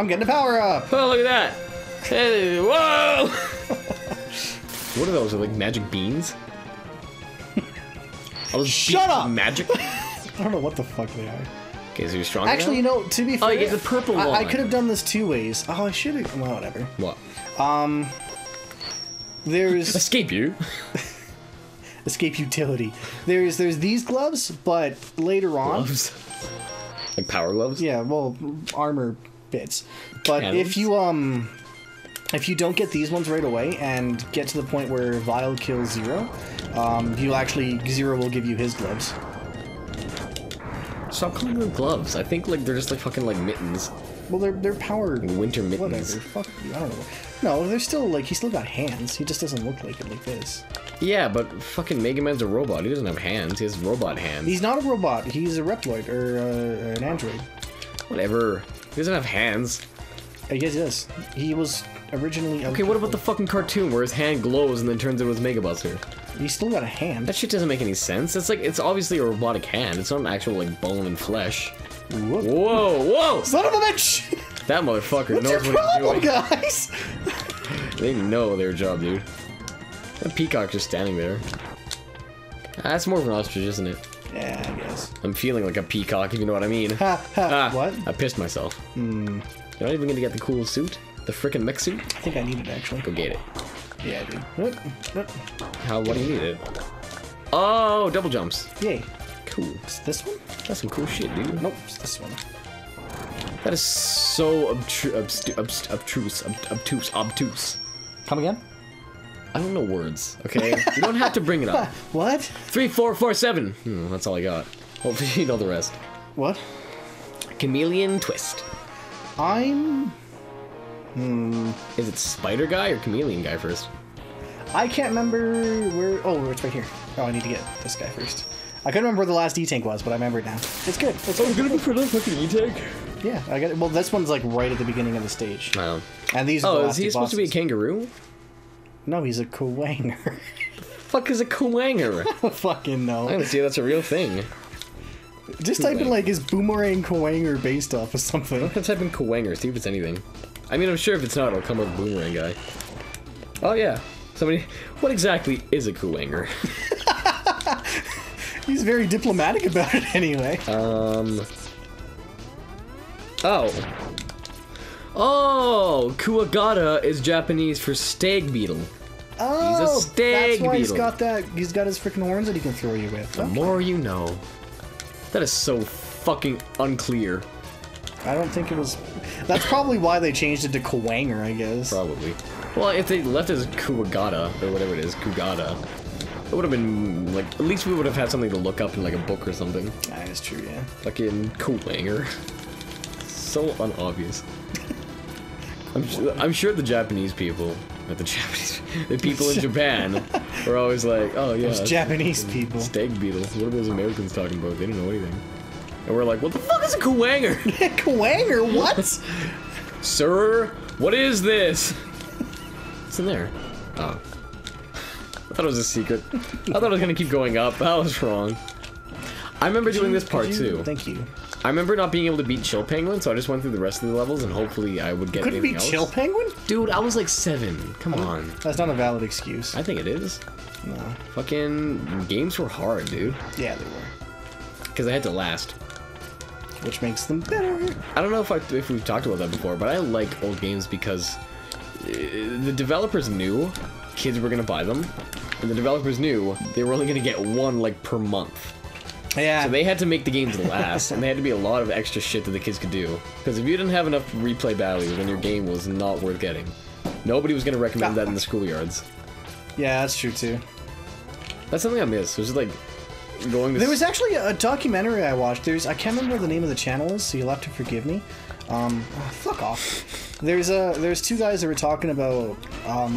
I'm getting a power up. Oh, look at that. Hey, whoa! What are those? Are like magic beans? Shut up! Magic? I don't know what the fuck they are. Okay, so you're strong Actually, you know, to be fair... Oh, you get the purple one. I could have done this 2 ways. Oh, I should have... Well, whatever. What? There's... Escape you? Escape utility. There's these gloves, but later on... Gloves? Like power gloves? Yeah, well, armor bits. But Cannons? if you don't get these ones right away and get to the point where Vile kills Zero, you'll actually... Zero will give you his gloves. Stop calling them gloves. I think like they're just like fucking like mittens. Well, they're power... Winter mittens. Whatever. Fuck you. I don't know. No, they're still like... He still got hands. He just doesn't look like it like this. Yeah, but fucking Mega Man's a robot. He doesn't have hands. He has robot hands. He's not a robot. He's a Reploid, or an android. Whatever. He doesn't have hands. I guess he does. He was originally... Okay, what about the fucking cartoon where his hand glows and then turns into his Mega Buster? He's still got a hand. That shit doesn't make any sense. It's like, it's obviously a robotic hand. It's not an actual, like, bone and flesh. Whoop. Whoa, whoa! Son of a bitch! That motherfucker What's knows your what problem, he's doing. guys? They know their job, dude. That peacock just standing there. That's more of an ostrich, isn't it? Yeah, I guess. I'm feeling like a peacock, if you know what I mean. Ha, ha. What? I pissed myself. You're not even gonna get the cool suit? The frickin' mech suit? I think I need it, actually. Go get it. Yeah, I do. How, what do you need it? Oh, double jumps. Yay. Cool. Is this one? That's some cool shit, dude. Nope, it's this one. That is so obtuse. Come again? I don't know words, okay? You don't have to bring it up. What? 3, 4, 4, 7. That's all I got. Hopefully you know the rest. What? Chameleon twist. I'm... Is it spider guy or chameleon guy first? I can't remember where... Oh, it's right here. Oh, I need to get this guy first. I couldn't remember where the last E-Tank was, but I remember it now. It's good. It's good. gonna be for the fucking E-Tank? Yeah, I get it. Well, this one's like right at the beginning of the stage. Oh. And these are the Oh, last is he two supposed to be a bosses. kangaroo? No, he's a Kuwanger. Fuck is a Kuwanger? Fucking I'm no. gonna see if that's a real thing. Just type in like, is Boomerang Kuwanger based off of I'm something? gonna type in Kuwanger, see if it's anything. I mean, I'm sure if it's not, it'll come up with Boomerang guy. Oh yeah. Somebody, what exactly is a Kuwanger? He's very diplomatic about it anyway. Oh. Oh, Kuwagata is Japanese for stag beetle. Oh, he's a stag that's why he's beetle. got that. He's got his freaking horns that he can throw you with. The more you know. That is so fucking unclear. I don't think it was. That's probably why they changed it to Kuwanger, I guess. Probably. Well, if they left it as Kuwagata, or whatever it is, Kugata, it would have been, like, at least we would have had something to look up in, like, a book or something. That is true, yeah. Fucking Kuwanger. So unobvious. I'm sure the Japanese people, not the Japanese, the people in Japan were always like, oh yeah. Those Japanese people. Stag beetle. What are those Americans talking about? They don't know anything. And we're like, what the fuck is a Kuwanger? Kuwanger, what? Sir, what is this? What's in there? Oh. I thought it was a secret. I thought it was gonna keep going up. I was wrong. I remember doing this part too. Thank you. I remember not being able to beat Chill Penguin, so I just went through the rest of the levels and hopefully I would get Couldn't anything beat else. Chill Penguin? Dude, I was like 7. Come on. That's not a valid excuse. I think it is. No. Fucking games were hard, dude. Yeah, they were. Because I had to last. Which makes them better. I don't know if we've talked about that before, but I like old games because the developers knew kids were gonna buy them, and the developers knew they were only gonna get one like per month. Yeah. So they had to make the games last, and they had to be a lot of extra shit that the kids could do. Because if you didn't have enough replay value, then your game was not worth getting. Nobody was gonna recommend that in the schoolyards. Yeah, that's true too. That's something I miss. It was just like going to... There was actually a documentary I watched. I can't remember what the name of the channel is, so you'll have to forgive me. Fuck off. There's two guys that were talking about,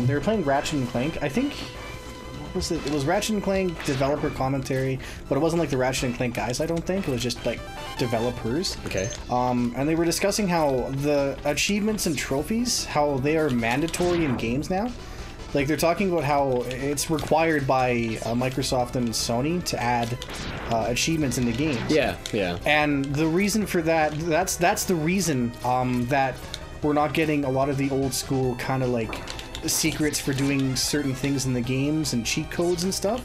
they were playing Ratchet and Clank. I think, what was it? It was Ratchet and Clank developer commentary, but it wasn't like the Ratchet and Clank guys, I don't think. It was just like developers. Okay. And they were discussing how the achievements and trophies, how they are mandatory in games now. Like, they're talking about how it's required by Microsoft and Sony to add achievements in the games. Yeah, yeah. And the reason for that, that's the reason that we're not getting a lot of the old school kind of like secrets for doing certain things in the games and cheat codes and stuff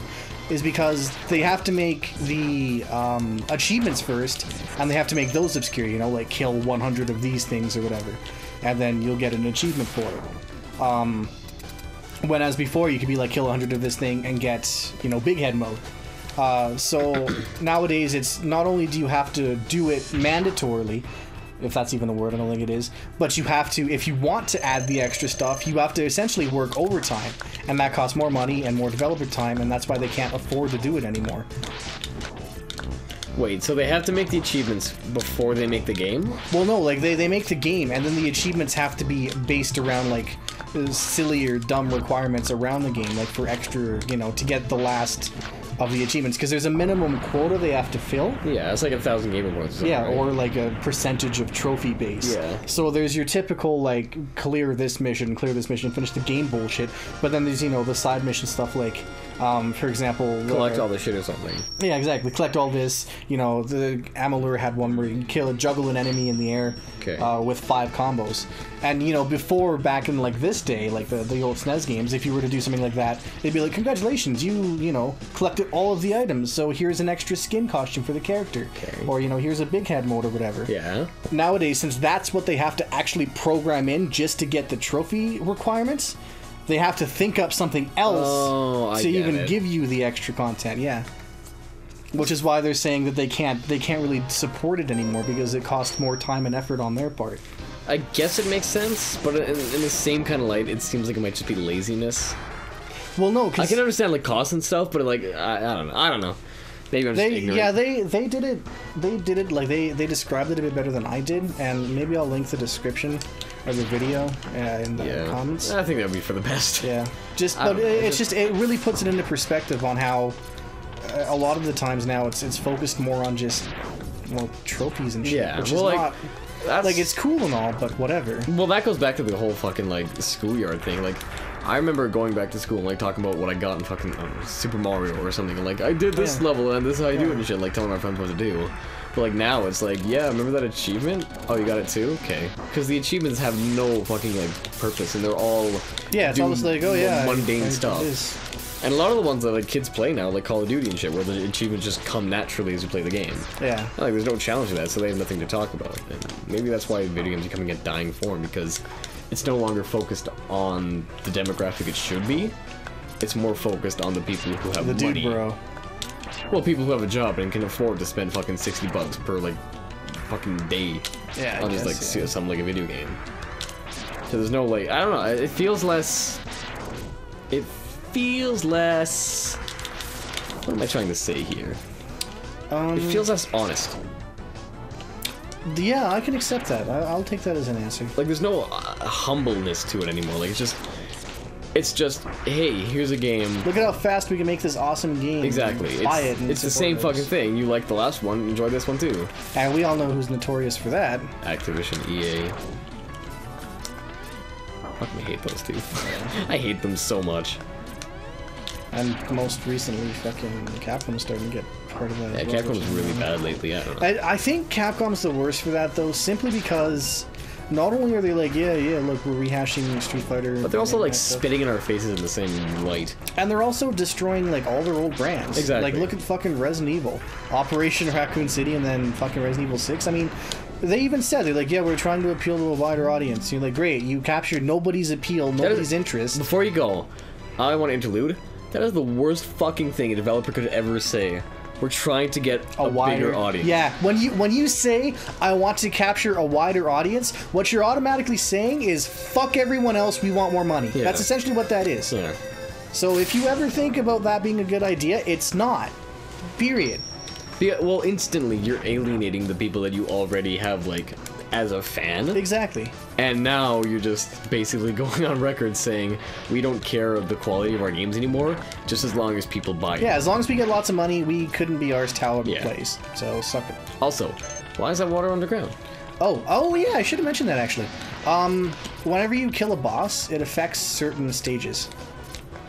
is because they have to make the achievements first, and they have to make those obscure, you know, like kill 100 of these things or whatever, and then you'll get an achievement for it. Whereas before, you could be like, kill 100 of this thing and get, you know, big head mode. So nowadays, it's not only do you have to do it mandatorily, if that's even a word, I don't think it is, but you have to, if you want to add the extra stuff, you have to essentially work overtime, and that costs more money and more developer time, and that's why they can't afford to do it anymore. Wait, so they have to make the achievements before they make the game? Well, no, like, they make the game, and then the achievements have to be based around, like, silly or dumb requirements around the game, like, for extra, you know, to get the last of the achievements, because there's a minimum quota they have to fill. Yeah, it's like 1,000 game awards. Yeah, right? or like a percentage of trophy base. Yeah. So there's your typical, like, clear this mission, finish the game bullshit, but then there's, you know, the side mission stuff like, for example... Collect all the shit or something. Yeah, exactly. Collect all this. You know, the Amalur had one where you can juggle an enemy in the air with 5 combos. And, you know, before, back in, like, this day, like the old SNES games, if you were to do something like that, they'd be like, congratulations, you know, collected all of the items, so here's an extra skin costume for the character. Okay. Or, you know, here's a big head mode or whatever. Yeah. Nowadays, since that's what they have to actually program in just to get the trophy requirements, they have to think up something else to even give you the extra content, yeah. Which is why they're saying that they can't really support it anymore because it costs more time and effort on their part. I guess it makes sense, but in the same kind of light, it seems like it might just be laziness. Well, no, I can understand like costs and stuff, but like I don't know. Maybe I'm just ignorant. Yeah, they did it like they described it a bit better than I did, and maybe I'll link the description of the video in the comments. I think that would be for the best. Yeah, it really puts it into perspective on how a lot of the times now it's focused more on just trophies and shit, Yeah, which well, is like, not. Like, it's cool and all, but whatever. Well, that goes back to the whole fucking, like, schoolyard thing. Like, I remember going back to school and, like, talking about what I got in fucking Super Mario or something. And, like, I did this level and this is how you do it and shit. Like, telling my friends what to do. But, like, now it's like, yeah, remember that achievement? Oh, you got it too? Okay. Because the achievements have no fucking, like, purpose. And they're all... Yeah, it's almost like, oh, yeah. Mundane stuff. And a lot of the ones that like kids play now, like Call of Duty and shit, where the achievements just come naturally as you play the game. Yeah. Like there's no challenge to that, so they have nothing to talk about. And maybe that's why video games are becoming a dying form, because it's no longer focused on the demographic it should be. It's more focused on the people who have money. Dude, bro. Well, people who have a job and can afford to spend fucking $60 per like fucking day. Yeah. On just like something like a video game. So there's no like I don't know. It feels less. It feels less... What am I trying to say here? It feels less honest. Yeah, I can accept that. I'll take that as an answer. Like, there's no humbleness to it anymore. Like, it's just, hey, here's a game. Look at how fast we can make this awesome game. Exactly. Buy it. It's the same fucking thing. You like the last one, enjoy this one too. And we all know who's notorious for that. Activision, EA. Fuck me, hate those two. I hate them so much. And most recently, fucking Capcom's starting to get part of that. Yeah, Capcom's really bad lately. I don't know. I think Capcom's the worst for that, though, simply because not only are they like, yeah, look, we're rehashing Street Fighter, but they're also like spitting in our faces in the same light. And they're also destroying like all their old brands. Exactly. Like, look at fucking Resident Evil, Operation Raccoon City, and then fucking Resident Evil 6. I mean, they even said, they're like, yeah, we're trying to appeal to a wider audience. You're like, great, you captured nobody's appeal, nobody's interest. Before you go, I want to interlude. That is the worst fucking thing a developer could ever say. We're trying to get a bigger audience. Yeah, when you say, I want to capture a wider audience, what you're automatically saying is, fuck everyone else, we want more money. Yeah. That's essentially what that is. Yeah. So if you ever think about that being a good idea, it's not. Period. Yeah, well, instantly, you're alienating the people that you already have, like, as a fan. Exactly. And now you're just basically going on record saying, we don't care of the quality of our games anymore, just as long as people buy it. Yeah, as long as we get lots of money, we couldn't be ours to replace. So, suck it. Also, why is that water underground? Oh yeah, I should have mentioned that, actually. Whenever you kill a boss, it affects certain stages.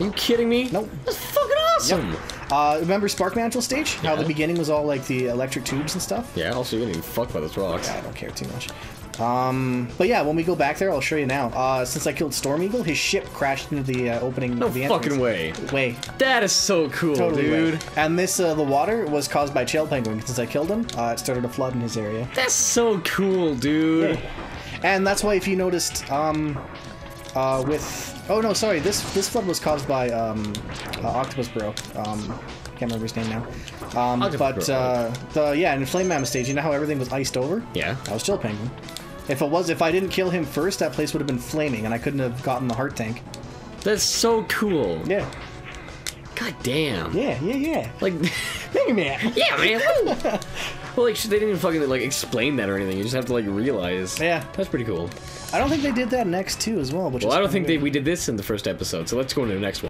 Are you kidding me? Nope. That's fucking awesome! Yep. Remember Spark Mantle stage? How the beginning was all like the electric tubes and stuff? Yeah, also you didn't even fuck by those rocks. Yeah, I don't care too much. But yeah, when we go back there, I'll show you now. Since I killed Storm Eagle, his ship crashed into the opening No of the entrance. fucking way. Way. That is so cool, Totally dude. way. And this, the water was caused by Chail Penguin. Since I killed him, it started to flood in his area. That's so cool, dude. Yeah. And that's why if you noticed, oh no, sorry, this flood was caused by, Octopus Bro. Can't remember his name now. But, in Flame Mammoth stage, you know how everything was iced over? Yeah. That was Chill Penguin. If I didn't kill him first, that place would have been flaming, and I couldn't have gotten the heart tank. That's so cool. Yeah. God damn. Yeah. Like, Mega Man. yeah, man. Well, like, they didn't even fucking, like, explain that or anything. You just have to, like, realize. Yeah. That's pretty cool. I don't think they did that in X2 as well. Well, I don't think we did this in the first episode, so let's go into the next one.